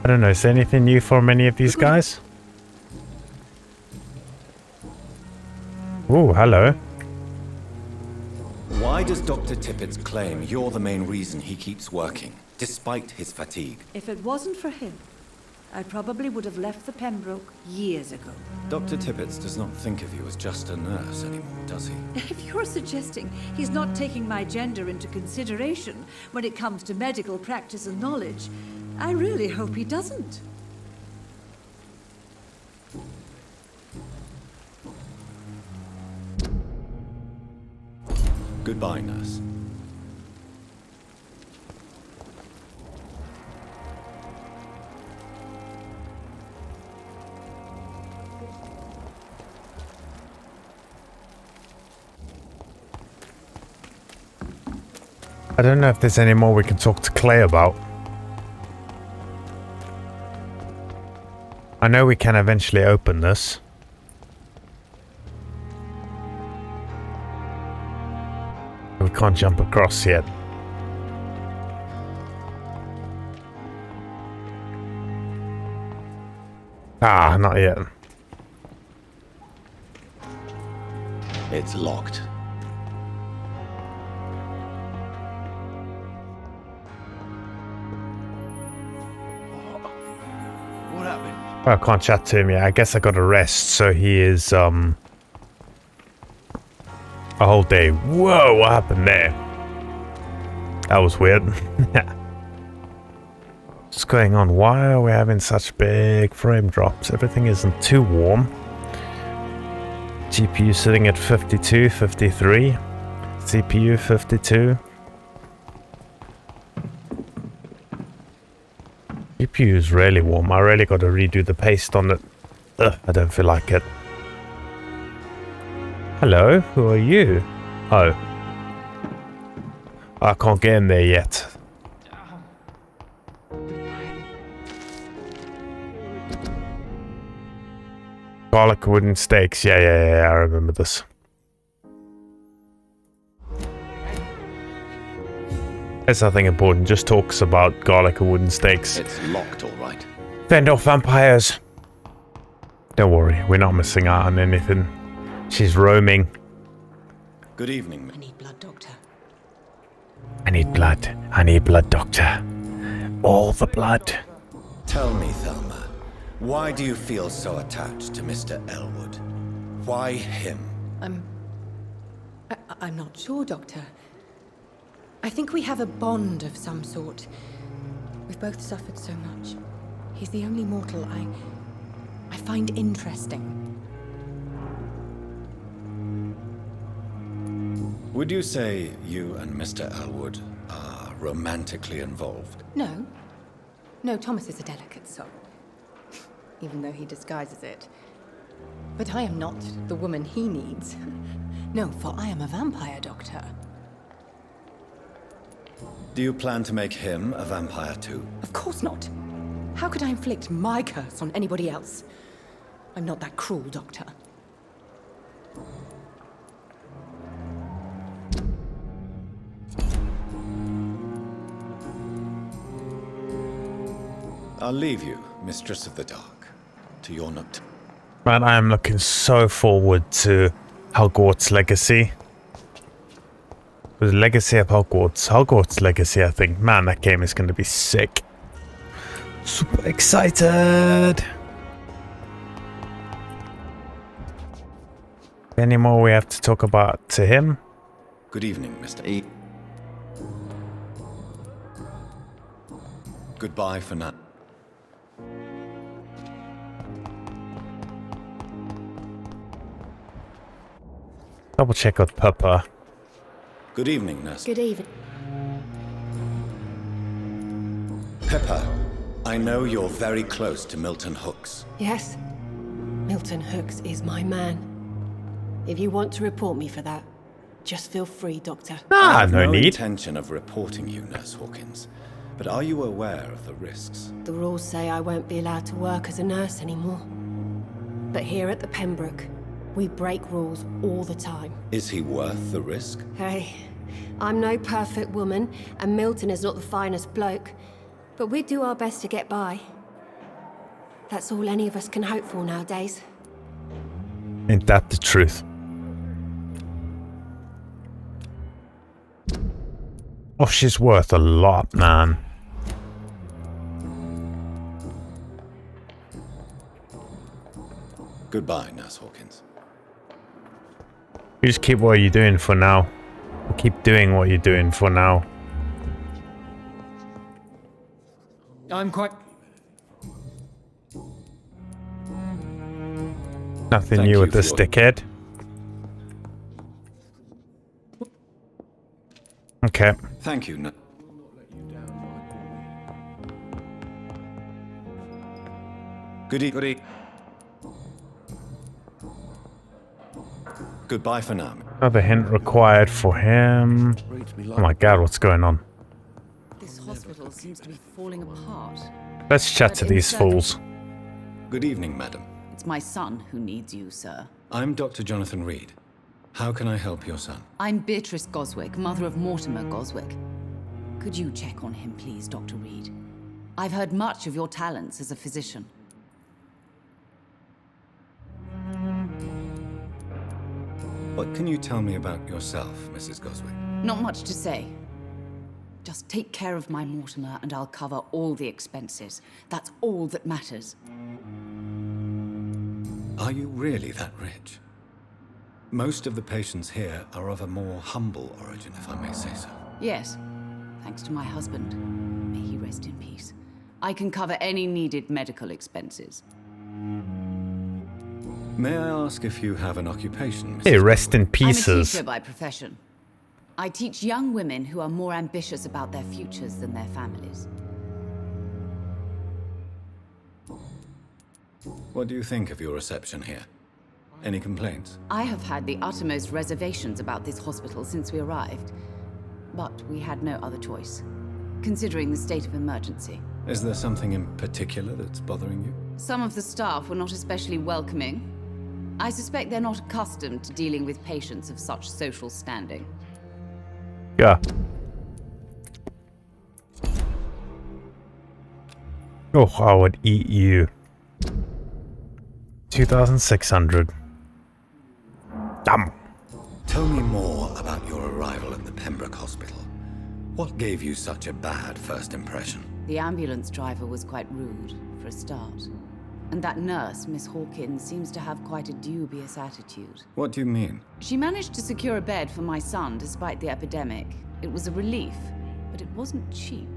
don't know, is there anything new from any of these guys? Oh, hello. Why does Dr. Tippett's claim you're the main reason he keeps working, despite his fatigue? If it wasn't for him, I probably would have left the Pembroke years ago. Dr. Tippett does not think of you as just a nurse anymore, does he? If you're suggesting he's not taking my gender into consideration when it comes to medical practice and knowledge, I really hope he doesn't. Goodbye, nurse. I don't know if there's any more we can talk to Clay about. I know we can eventually open this. We can't jump across yet. Ah, not yet. It's locked. What happened? Well, I can't chat to him yet. I guess I got a rest, so he is, a whole day. Whoa, what happened there? That was weird. What's going on? Why are we having such big frame drops? Everything isn't too warm. GPU sitting at 52, 53. CPU 52. GPU is really warm. I really got to redo the paste on it. Ugh, I don't feel like it. Hello, who are you? Oh. I can't get in there yet. Garlic wooden steaks. Yeah, I remember this. There's nothing important, just talks about garlic and wooden steaks. It's locked, all right. Fend off vampires. Don't worry, we're not missing out on anything. She's roaming. Good evening. I need blood, Doctor. I need blood. I need blood, Doctor. All the blood. Tell me, Thelma, why do you feel so attached to Mr. Elwood? Why him? I'm not sure, Doctor. I think we have a bond of some sort. We've both suffered so much. He's the only mortal I find interesting. Would you say you and Mr. Elwood are romantically involved? No. No, Thomas is a delicate soul. Even though he disguises it. But I am not the woman he needs. No, for I am a vampire, Doctor. Do you plan to make him a vampire too? Of course not. How could I inflict my curse on anybody else? I'm not that cruel, Doctor. I'll leave you, Mistress of the Dark, to your note. Man, I am looking so forward to Hogwarts Legacy. The Legacy of Hogwarts. Hogwarts Legacy, I think. Man, that game is going to be sick. Super excited. Any more we have to talk about to him? Good evening, Mr. E. Goodbye for now. Double check with Papa. Good evening, nurse. Good evening. Pepper, I know you're very close to Milton Hooks. Yes. Milton Hooks is my man. If you want to report me for that, just feel free, Doctor. I have no no need. intention of reporting you, Nurse Hawkins. But are you aware of the risks? The rules say I won't be allowed to work as a nurse anymore. But here at the Pembroke, we break rules all the time. Is he worth the risk? Hey, I'm no perfect woman, and Milton is not the finest bloke. But we do our best to get by. That's all any of us can hope for nowadays. Ain't that the truth? Oh, she's worth a lot, man. Goodbye, Nurse Hawkins. You just keep what you're doing for now. Keep doing what you're doing for now. I'm quite... Nothing Thank new you with for this your- dickhead. Okay. Thank you, Goodie. Goodbye for now. Another hint required for him. Oh my god, what's going on? This hospital seems to be falling apart. Let's chat to these fools. Good evening, madam. It's my son who needs you, sir. I'm Dr. Jonathan Reid. How can I help your son? I'm Beatrice Goswick, mother of Mortimer Goswick. Could you check on him, please, Dr. Reid? I've heard much of your talents as a physician. What can you tell me about yourself, Mrs. Goswick? Not much to say. Just take care of my Mortimer and I'll cover all the expenses. That's all that matters. Are you really that rich? Most of the patients here are of a more humble origin, if I may say so. Yes, thanks to my husband. May he rest in peace. I can cover any needed medical expenses. May I ask if you have an occupation, Mrs. Hey, rest in I'm a pieces. teacher by profession. I teach young women who are more ambitious about their futures than their families. What do you think of your reception here? Any complaints? I have had the uttermost reservations about this hospital since we arrived. But we had no other choice, considering the state of emergency. Is there something in particular that's bothering you? Some of the staff were not especially welcoming. I suspect they're not accustomed to dealing with patients of such social standing. Yeah. Oh, I would eat you. 2,600. Damn. Tell me more about your arrival at the Pembroke Hospital. What gave you such a bad first impression? The ambulance driver was quite rude, for a start. And that nurse, Miss Hawkins, seems to have quite a dubious attitude. What do you mean? She managed to secure a bed for my son despite the epidemic. It was a relief, but it wasn't cheap.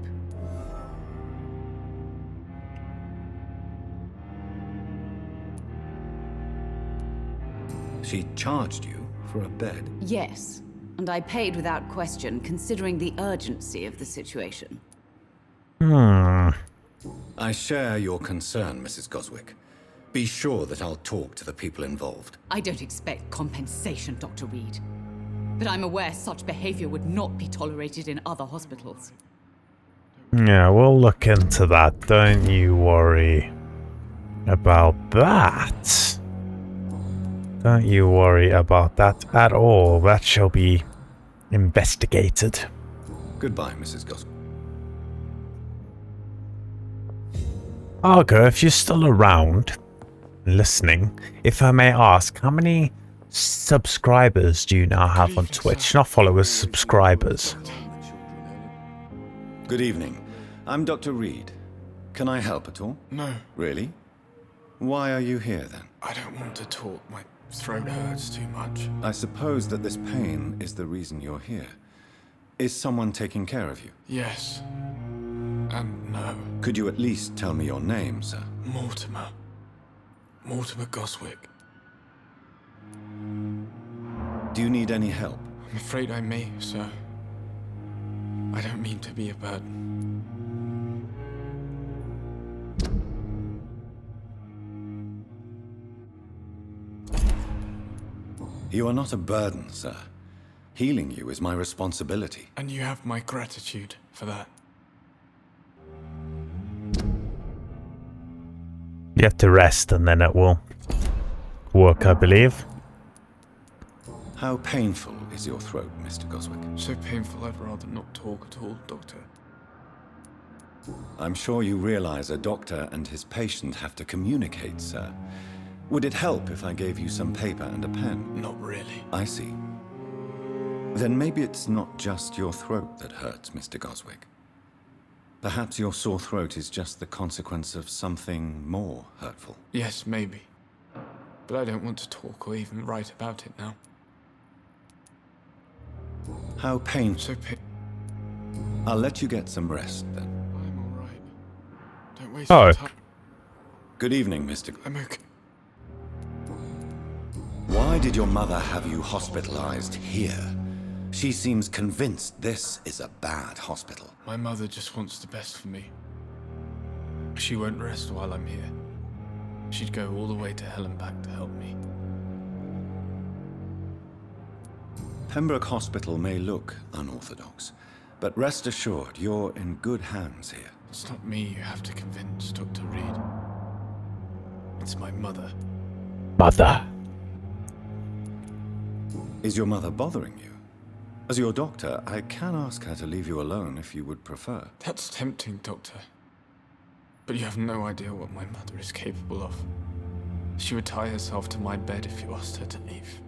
She charged you for a bed? Yes, and I paid without question, considering the urgency of the situation. I share your concern, Mrs. Goswick. Be sure that I'll talk to the people involved. I don't expect compensation, Dr. Reid. But I'm aware such behavior would not be tolerated in other hospitals. Yeah, we'll look into that. Don't you worry about that. Don't you worry about that at all. That shall be investigated. Goodbye, Mrs. Goswick. Argo, if you're still around, listening, if I may ask, how many subscribers do you now have on Twitch? Not followers, subscribers. Good evening. I'm Dr. Reid. Can I help at all? No, Really? Why are you here then? I don't want to talk. My throat hurts too much. I suppose that this pain is the reason you're here. Is someone taking care of you? Yes. And no. Could you at least tell me your name, sir? Mortimer. Mortimer Goswick. Do you need any help? I'm afraid I may, sir. I don't mean to be a burden. You are not a burden, sir. Healing you is my responsibility. And you have my gratitude for that. You have to rest and then it will work, I believe. How painful is your throat, Mr. Goswick? So painful I'd rather not talk at all, Doctor. I'm sure you realize a doctor and his patient have to communicate, sir. Would it help if I gave you some paper and a pen? Not really. I see. Then maybe it's not just your throat that hurts, Mr. Goswick. Perhaps your sore throat is just the consequence of something more hurtful. Yes, maybe. But I don't want to talk or even write about it now. How painful. I'll let you get some rest, then. I'm alright. Don't waste Oh. your time. Good evening, Mr. I'm okay. Why did your mother have you hospitalized here? She seems convinced this is a bad hospital. My mother just wants the best for me. She won't rest while I'm here. She'd go all the way to hell and back to help me. Pembroke Hospital may look unorthodox, but rest assured you're in good hands here. It's not me you have to convince, Dr. Reid. It's my mother. Mother. Is your mother bothering you? As your doctor, I can ask her to leave you alone if you would prefer. That's tempting, Doctor. But you have no idea what my mother is capable of. She would tie herself to my bed if you asked her to leave.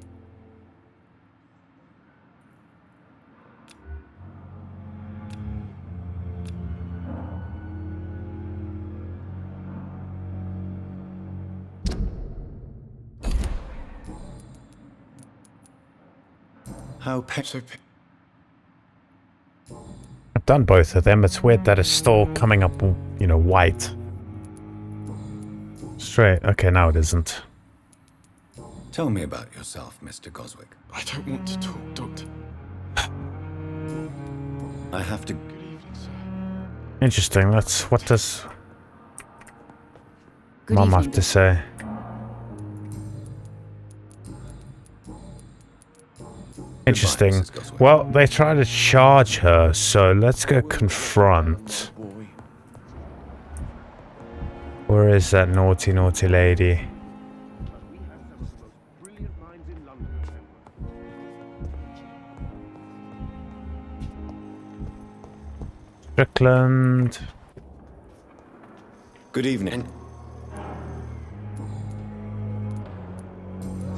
How painful. I've done both of them. It's weird that it's still coming up, you know, white. Straight. Okay, now it isn't. Tell me about yourself, Mr. Goswick. I don't want to talk, Doctor. I have to... Good evening, sir. Interesting. What does Good Mom evening, have to say? Interesting. Mrs. Goswick. Well, they try to charge her, so let's go confront. Where is that naughty, naughty lady? Strickland. Good evening.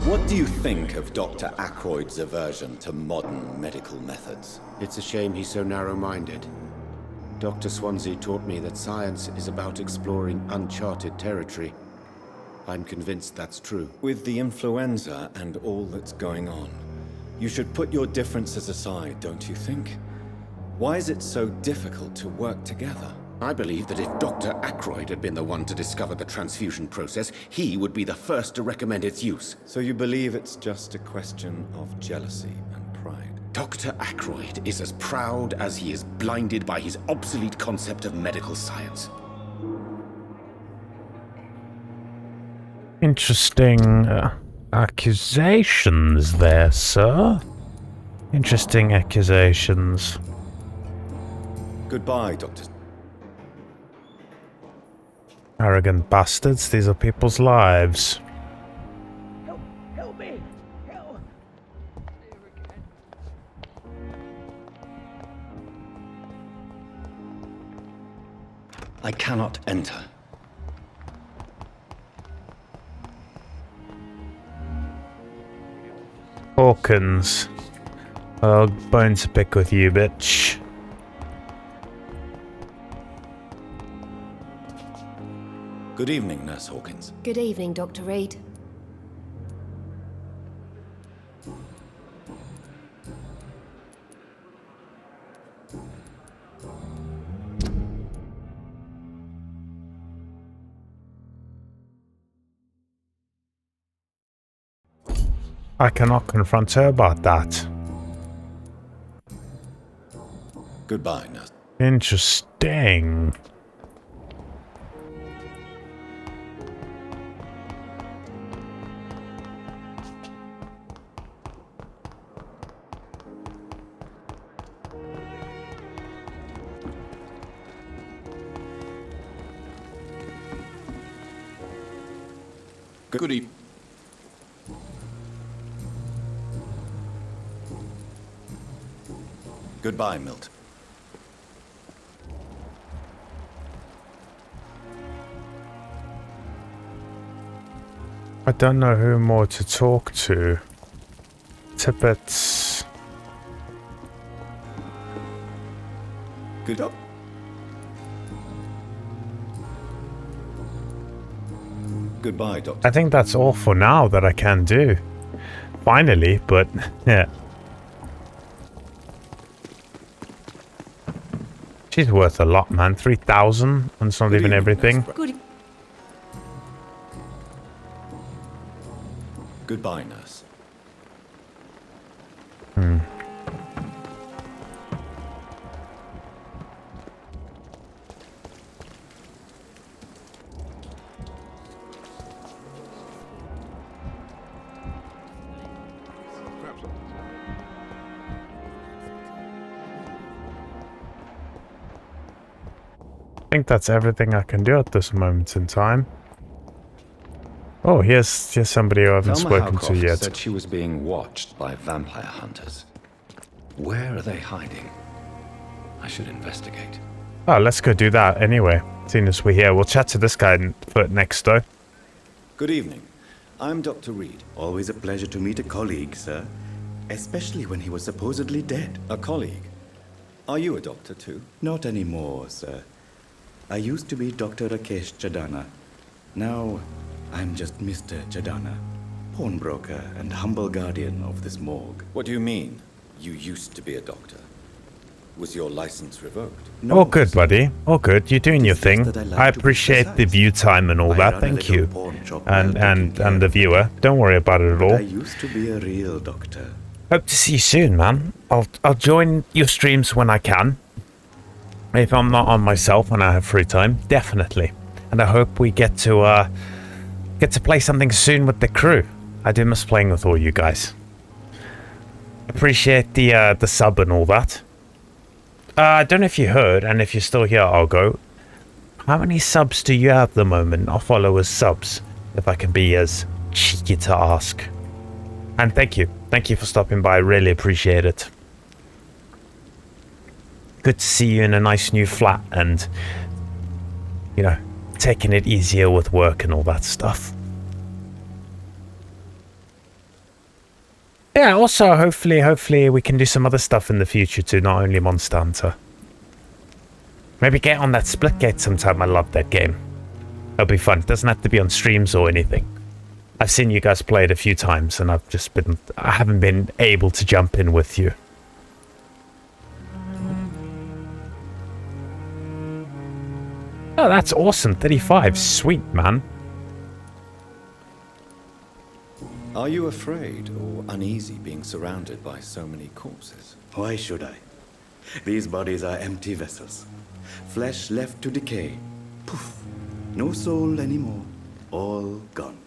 What do you think of Dr. Ackroyd's aversion to modern medical methods? It's a shame he's so narrow-minded. Dr. Swansea taught me that science is about exploring uncharted territory. I'm convinced that's true. With the influenza and all that's going on, you should put your differences aside, don't you think? Why is it so difficult to work together? I believe that if Dr. Ackroyd had been the one to discover the transfusion process, he would be the first to recommend its use. So you believe it's just a question of jealousy and pride? Dr. Ackroyd is as proud as he is blinded by his obsolete concept of medical science. Interesting accusations there, sir. Interesting accusations. Goodbye, Dr. Arrogant bastards, these are people's lives. Help me! Help! I cannot enter. Hawkins. Oh, bone to pick with you, bitch. Good evening, Nurse Hawkins. Good evening, Dr. Reid. I cannot confront her about that. Goodbye, Nurse. Interesting. Good evening. Goodbye, Milt. I don't know who more to talk to. Tippets. Good up. Goodbye, Doctor. I think that's all for now that I can do. Finally, but yeah. She's worth a lot, man. 3,000, and it's not even everything. Goodbye, nurse. I think that's everything I can do at this moment in time. Oh, here's somebody who I haven't spoken to yet. Said she was being watched by vampire hunters. Where are they hiding? I should investigate. Oh, let's go do that anyway. Seeing as we're here, we'll chat to this guy next, though. Good evening. I'm Dr. Reid. Always a pleasure to meet a colleague, sir. Especially when he was supposedly dead. A colleague? Are you a doctor too? Not anymore, sir. I used to be Dr. Rakesh Chadana. Now, I'm just Mr. Chadana, pawnbroker and humble guardian of this morgue. What do you mean? You used to be a doctor. Was your license revoked? No, All good, sir. buddy. All good. You're doing your It's thing. just that I like I to be appreciate the precise. view time and all I that. run a Thank little you. pawn shop while taking And care the of viewer. Don't worry about it at I all. used to be a real doctor. Hope to see you soon, man. I'll join your streams when I can. If I'm not on myself when I have free time, definitely. And I hope we get to play something soon with the crew. I do miss playing with all you guys. Appreciate the sub and all that. I don't know if you heard, and if you're still here, I'll go. How many subs do you have at the moment? Or followers subs, if I can be as cheeky to ask. And thank you. Thank you for stopping by. I really appreciate it. Good to see you in a nice new flat and, you know, taking it easier with work and all that stuff. Yeah, also, hopefully we can do some other stuff in the future too, not only Monster Hunter. Maybe get on that Splitgate sometime. I love that game. It'll be fun. It doesn't have to be on streams or anything. I've seen you guys play it a few times and I haven't been able to jump in with you. Oh, that's awesome. 35. Sweet, man. Are you afraid or uneasy being surrounded by so many corpses? Why should I? These bodies are empty vessels. Flesh left to decay. Poof. No soul anymore. All gone.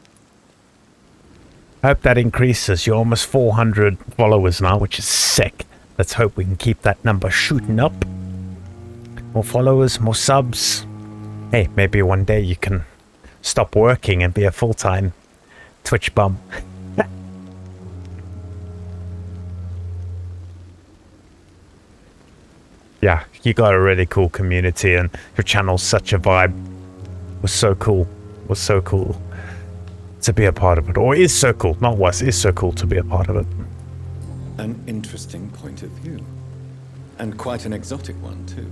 I hope that increases. You're almost 400 followers now, which is sick. Let's hope we can keep that number shooting up. More followers, more subs. Hey, maybe one day you can stop working and be a full-time Twitch bum. Yeah, you got a really cool community and your channel's such a vibe. Was so cool. Was so cool to be a part of it. Or is so cool. Not was. Is so cool to be a part of it. An interesting point of view. And quite an exotic one, too.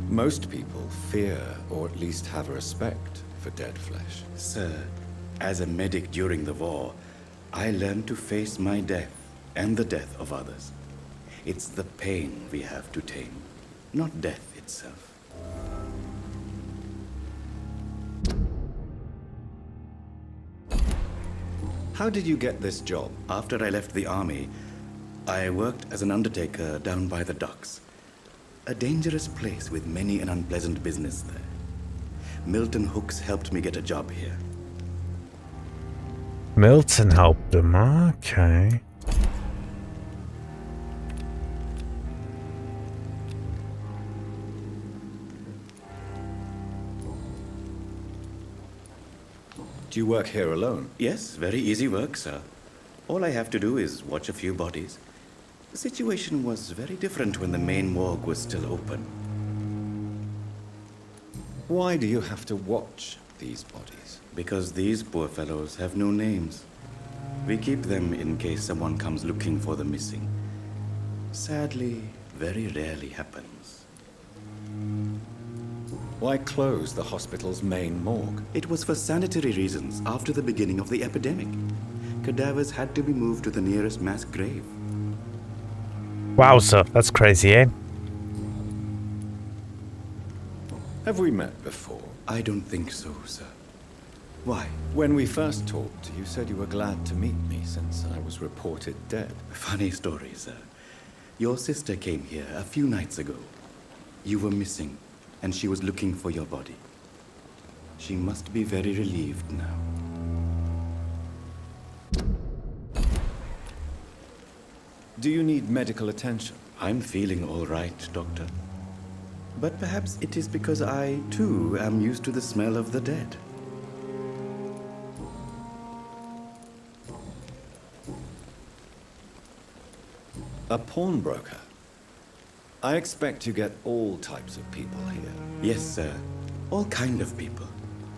Most people fear, or at least have a respect, for dead flesh. Sir, as a medic during the war, I learned to face my death and the death of others. It's the pain we have to tame, not death itself. How did you get this job? After I left the army, I worked as an undertaker down by the docks. A dangerous place with many an unpleasant business there. Milton Hooks helped me get a job here. Milton helped him. Okay. Do you work here alone? Yes, very easy work, sir. All I have to do is watch a few bodies. The situation was very different when the main morgue was still open. Why do you have to watch these bodies? Because these poor fellows have no names. We keep them in case someone comes looking for the missing. Sadly, very rarely happens. Why close the hospital's main morgue? It was for sanitary reasons after the beginning of the epidemic. Cadavers had to be moved to the nearest mass grave. Wowza, that's crazy, eh? Have we met before? I don't think so, sir. Why? When we first talked, you said you were glad to meet me since I was reported dead. Funny story, sir. Your sister came here a few nights ago. You were missing, and she was looking for your body. She must be very relieved now. Do you need medical attention? I'm feeling all right, Doctor. But perhaps it is because I, too, am used to the smell of the dead. A pawnbroker? I expect you get all types of people here. Yes, sir. All kind of people.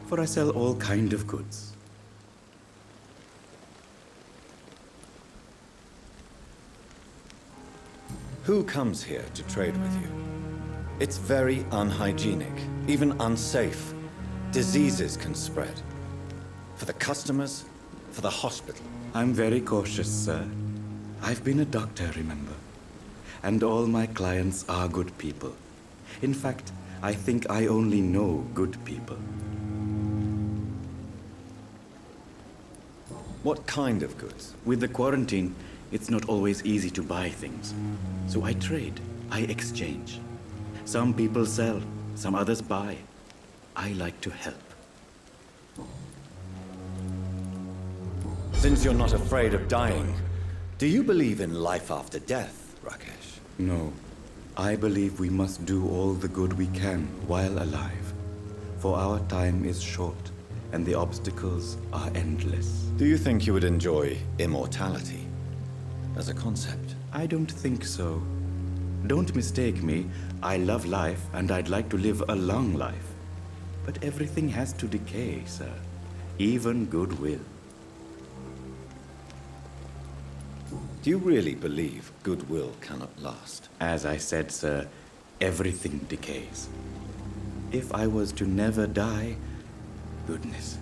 For I sell all kind of goods. Who comes here to trade with you? It's very unhygienic, even unsafe. Diseases can spread. For the customers, for the hospital. I'm very cautious, sir. I've been a doctor, remember? And all my clients are good people. In fact, I think I only know good people. What kind of goods? With the quarantine, it's not always easy to buy things. So I trade, I exchange. Some people sell, some others buy. I like to help. Since you're not afraid of dying, do you believe in life after death, Rakesh? No. I believe we must do all the good we can while alive. For our time is short, and the obstacles are endless. Do you think you would enjoy immortality as a concept? I don't think so. Don't mistake me. I love life, and I'd like to live a long life. But everything has to decay, sir. Even goodwill. Do you really believe goodwill cannot last? As I said, sir, everything decays. If I was to never die, goodness,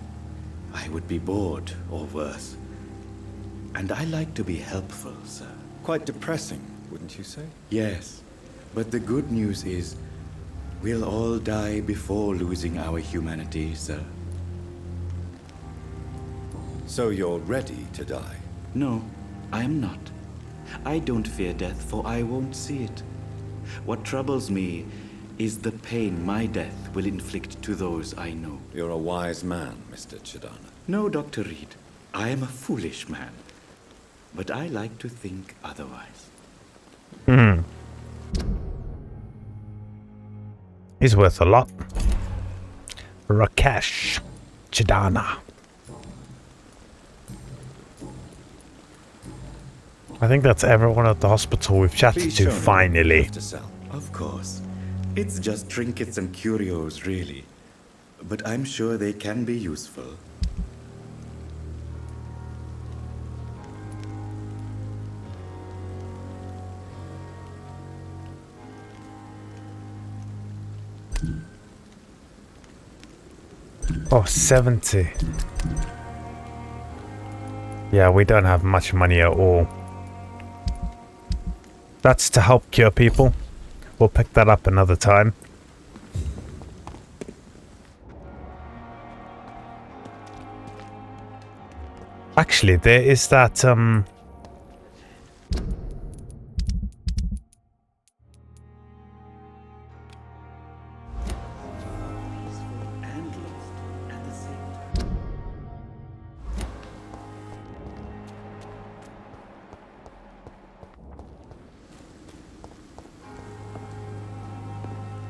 I would be bored or worse. And I like to be helpful, sir. Quite depressing, wouldn't you say? Yes, but the good news is we'll all die before losing our humanity, sir. So you're ready to die? No, I am not. I don't fear death, for I won't see it. What troubles me is the pain my death will inflict to those I know. You're a wise man, Mr. Chidana. No, Dr. Reid. I am a foolish man. But I like to think otherwise. He's worth a lot. Rakesh Chidana. I think that's everyone at the hospital we've chatted Please to, show me finally. what you have to sell. Of course. It's just trinkets and curios, really. But I'm sure they can be useful. Oh, 70. Yeah, we don't have much money at all. That's to help cure people. We'll pick that up another time. Actually, there is that,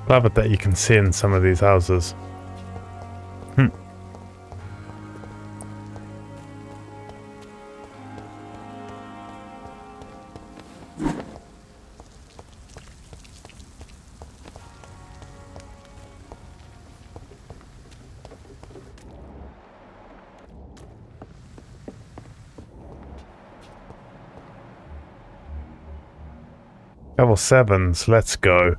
love it that you can see in some of these houses. Level 7s, let's go.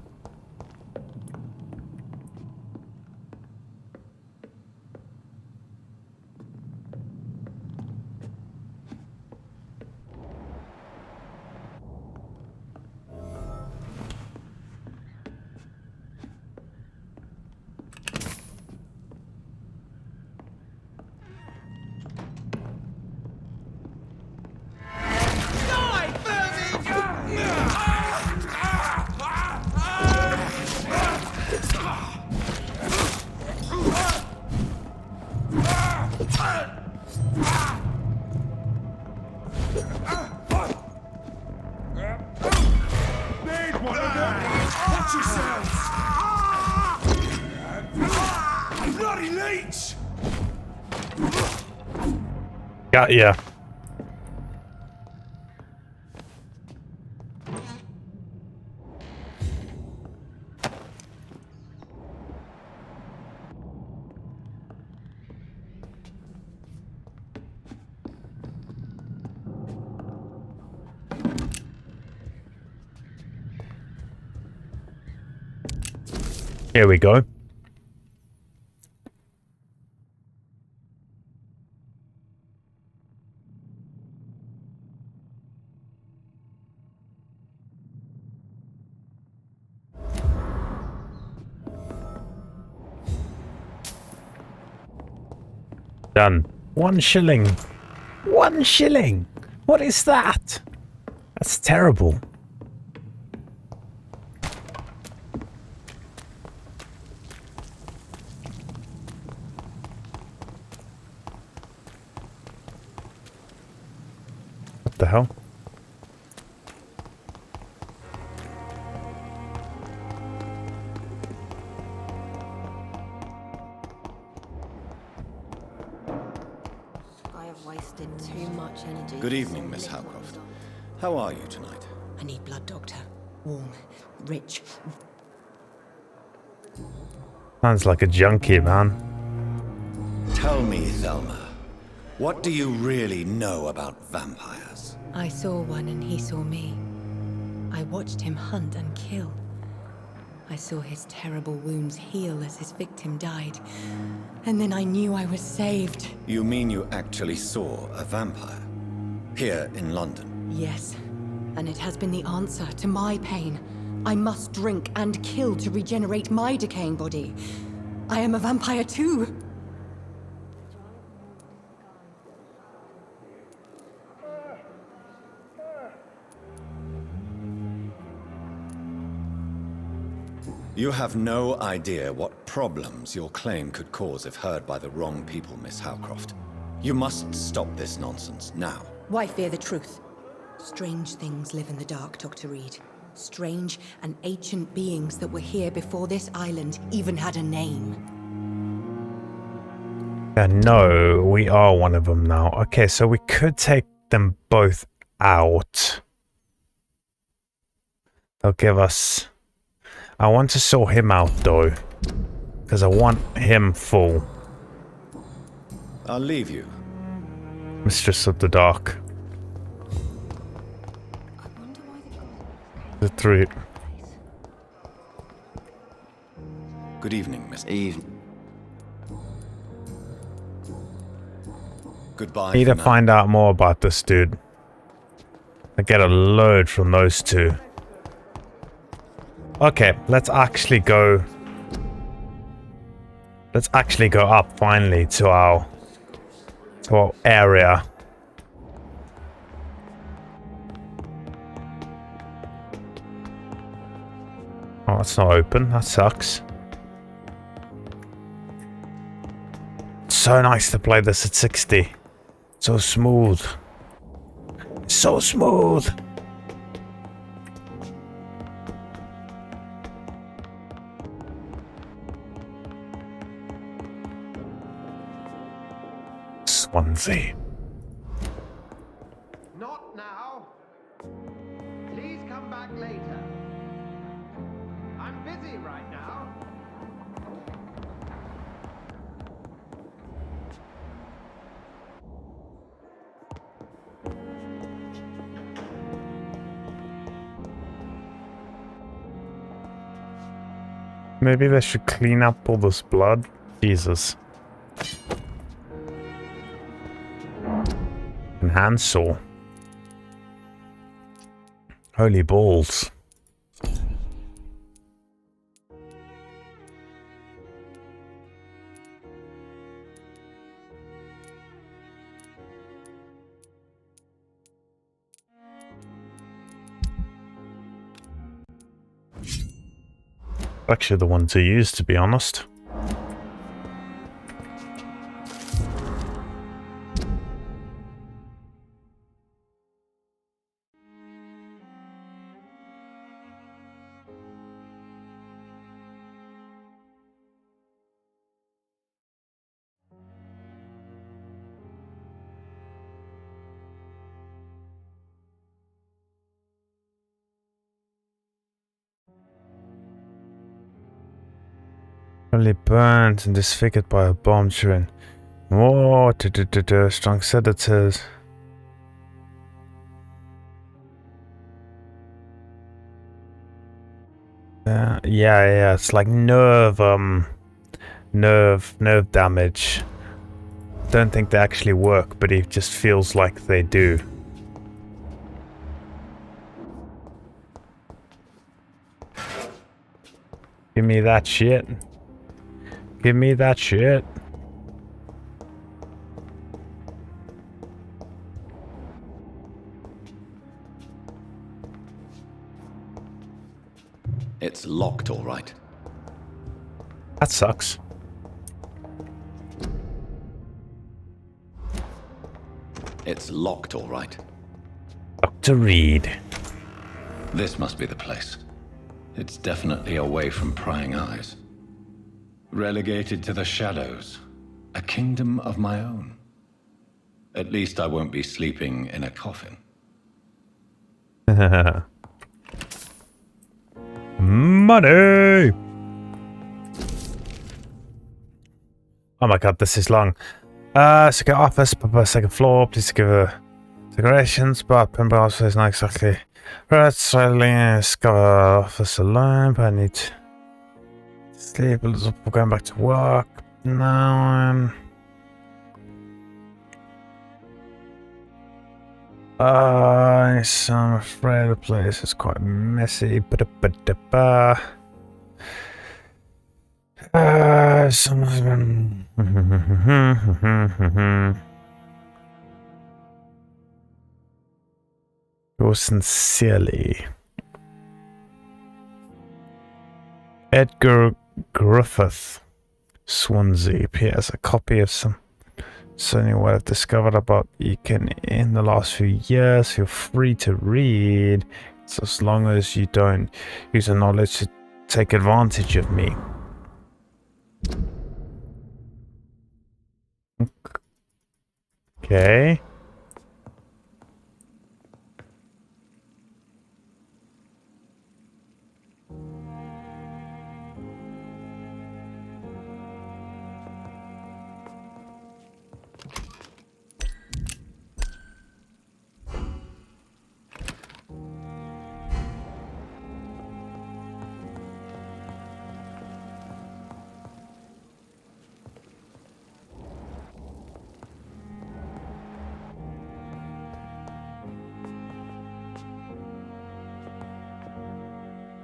Got ya. Here we go. Done. 1 shilling. 1 shilling. What is that? That's terrible. What the hell? Too much energy. Good evening, Miss Howcroft. How are you tonight? I need blood, Doctor. Warm, rich. Sounds like a junkie, man. Tell me, Thelma, what do you really know about vampires? I saw one and he saw me. I watched him hunt and kill. I saw his terrible wounds heal as his victim died. And then I knew I was saved. You mean you actually saw a vampire? Here in London? Yes. And it has been the answer to my pain. I must drink and kill to regenerate my decaying body. I am a vampire too. You have no idea what problems your claim could cause if heard by the wrong people, Miss Howcroft. You must stop this nonsense, now. Why fear the truth? Strange things live in the dark, Dr. Reid. Strange and ancient beings that were here before this island even had a name. No, we are one of them now. Okay, so we could take them both out. They'll give us... I want to sort him out, though. Because I want him full. I'll leave you. Mistress of the Dark. The 3. Good evening, Miss. Goodbye. Need to find out more about this dude. I get a load from those two. Okay, let's actually go. Let's actually go up finally to our area. Oh, it's not open. That sucks. So nice to play this at 60. So smooth. So smooth. Swansea. Not now. Please come back later. I'm busy right now. Maybe they should clean up all this blood. Jesus. And handsaw. Holy balls. Actually the one to use, to be honest. Only burnt and disfigured by a bomb during war. Strong sedatives. Yeah, it's like nerve damage. Don't think they actually work, but it just feels like they do. Give me that shit. Give me that shit. It's locked, all right. That sucks. It's locked, all right. Dr. Reid. This must be the place. It's definitely away from prying eyes. Relegated to the shadows. A kingdom of my own. At least I won't be sleeping in a coffin. Money! Oh my god, this is long. Second office, second floor, please give a decorations, but Pembroke Hospital is not exactly right. Slightly discover office alone, but I need to sleep a little before going back to work. Now I'm afraid the place is quite messy. Someone's been yours sincerely, Edgar Swansea. P.S. A copy of something what I've discovered about Ekin in the last few years. Feel free to read. So as long as you don't use the knowledge to take advantage of me. Okay.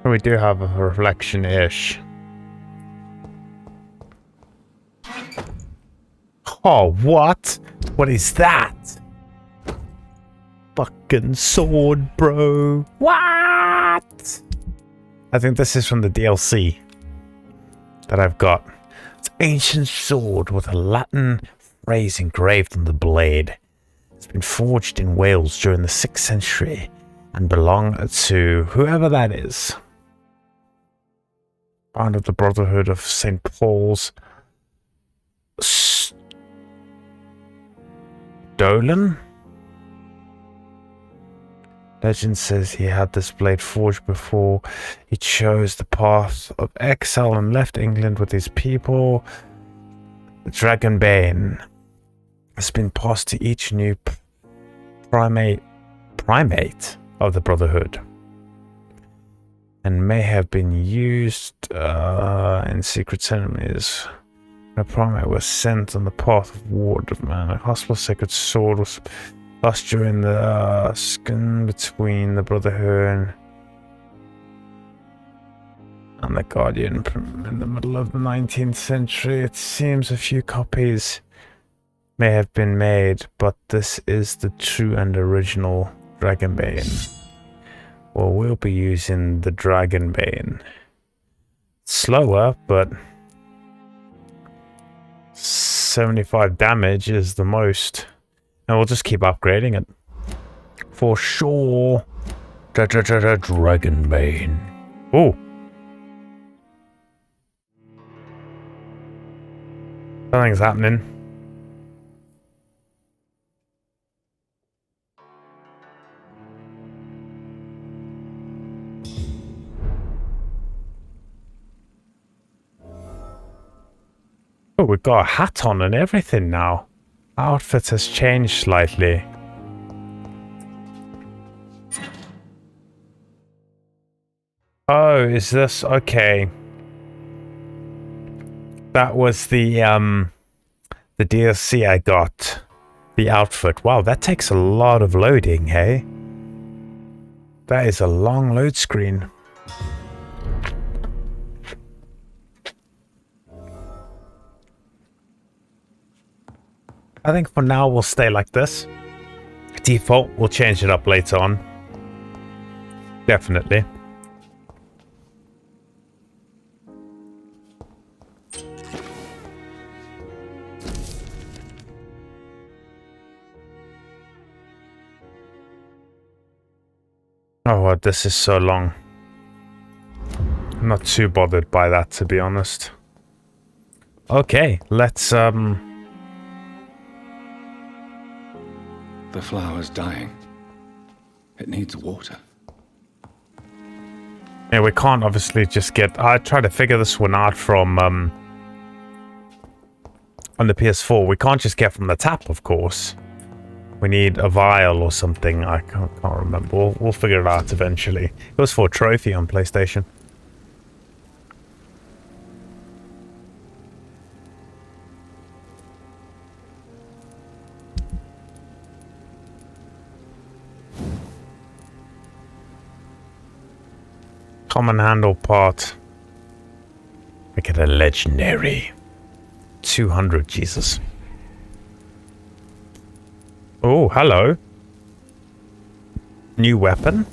We do have a reflection-ish. Oh, what? What is that? Fucking sword, bro. What? I think this is from the DLC that I've got. It's an ancient sword with a Latin phrase engraved on the blade. It's been forged in Wales during the 6th century and belonged to whoever that is. Found of the Brotherhood of St. Paul's Dolan? Legend says he had this blade forged before he chose the path of exile and left England with his people. The Dragonbane has been passed to each new primate of the Brotherhood. and may have been used in secret ceremonies. The primate was sent on the path of ward of man. A hospital sacred sword was lost during the skin between the Brotherhood and the Guardian in the middle of the 19th century. It seems a few copies may have been made, but this is the true and original Dragonbane. Well, we'll be using the Dragonbane. Slower, but 75 damage is the most. And we'll just keep upgrading it. For sure. Dragonbane. Ooh. Something's happening. Oh, we've got a hat on and everything now. Our outfit has changed slightly. Oh, is this okay? That was the DLC I got. The outfit. Wow, that takes a lot of loading, hey? That is a long load screen. I think for now we'll stay like this. Default, we'll change it up later on. Definitely. Oh, this is so long. I'm not too bothered by that, to be honest. Okay, let's The flower's dying. It needs water. Yeah, we can't obviously just get... I tried to figure this one out from... on the PS4. We can't just get from the tap, of course. We need a vial or something. I can't remember. We'll figure it out eventually. It was for a trophy on PlayStation. Common handle part. Make it a legendary. 200, Jesus. Oh, hello. New weapon?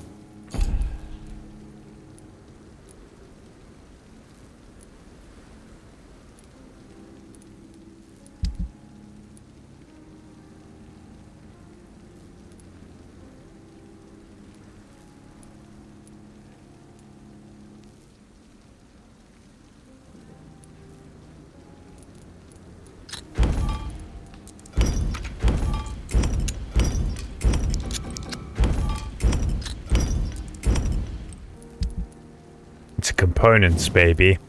Components, baby.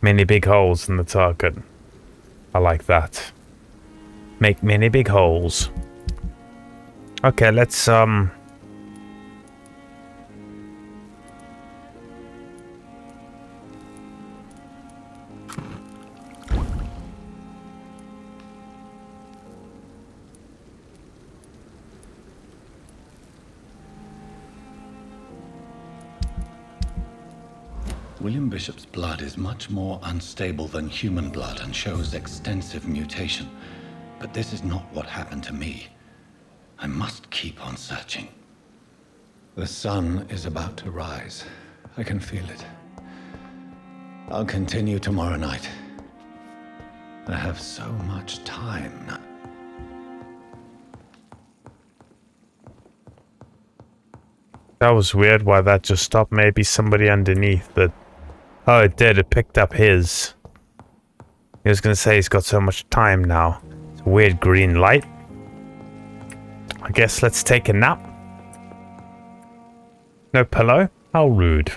Many big holes in the target. I like that. Make many big holes. Okay, let's William Bishop's blood is much more unstable than human blood and shows extensive mutation. But this is not what happened to me. I must keep on searching. The sun is about to rise. I can feel it. I'll continue tomorrow night. I have so much time now. That was weird why that just stopped. Maybe somebody underneath that... Oh, it did. It picked up his. He was going to say he's got so much time now. It's a weird green light. I guess let's take a nap. No pillow? How rude.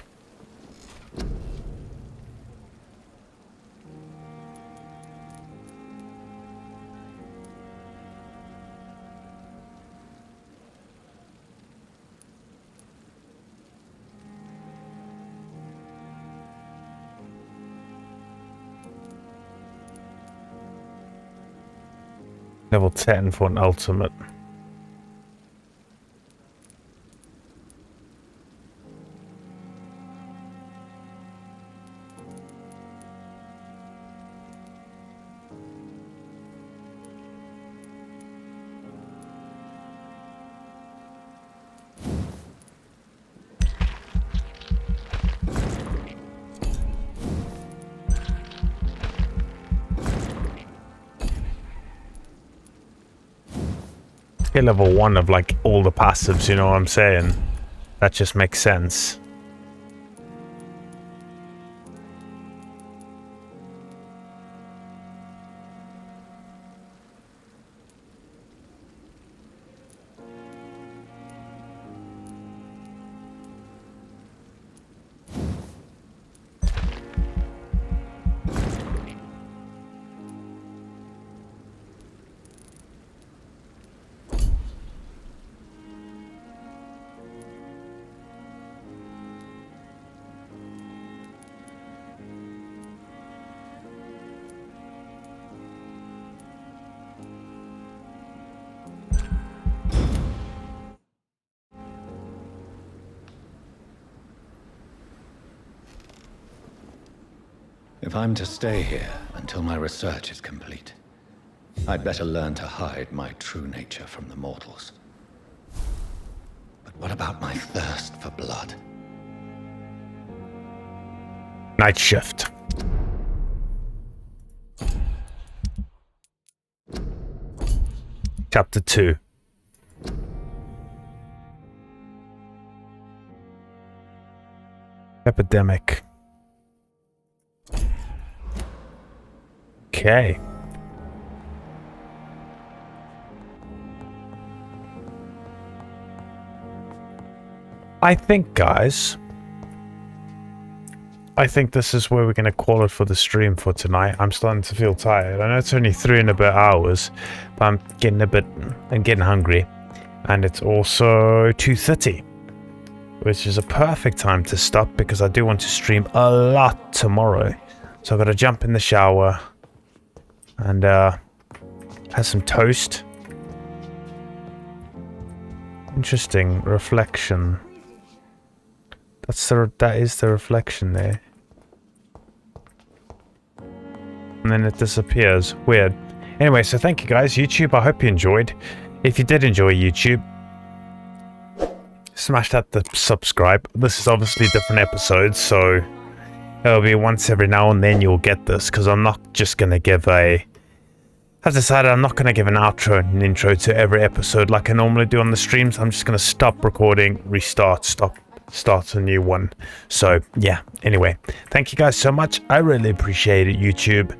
Level 10 for an ultimate. Level 1 of like all the passives, you know what I'm saying? That just makes sense. If I'm to stay here until my research is complete, I'd better learn to hide my true nature from the mortals. But what about my thirst for blood? Night shift. Chapter 2. Epidemic. Okay. I think, guys, this is where we're going to call it for the stream for tonight. I'm starting to feel tired. I know it's only 3 and a bit hours, but I'm getting hungry. And it's also 2:30, which is a perfect time to stop because I do want to stream a lot tomorrow. So I've got to jump in the shower and have some toast. Interesting reflection. That is the reflection there. And then it disappears. Weird. Anyway, so thank you guys. YouTube, I hope you enjoyed. If you did enjoy YouTube, smash that subscribe. This is obviously different episodes, so it'll be once every now and then you'll get this, because I'm not just going to give I've decided I'm not going to give an outro and an intro to every episode like I normally do on the streams. I'm just going to stop recording, restart, start a new one. So yeah, anyway, thank you guys so much. I really appreciate it, YouTube.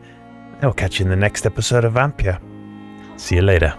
I'll catch you in the next episode of Vampyr. See you later.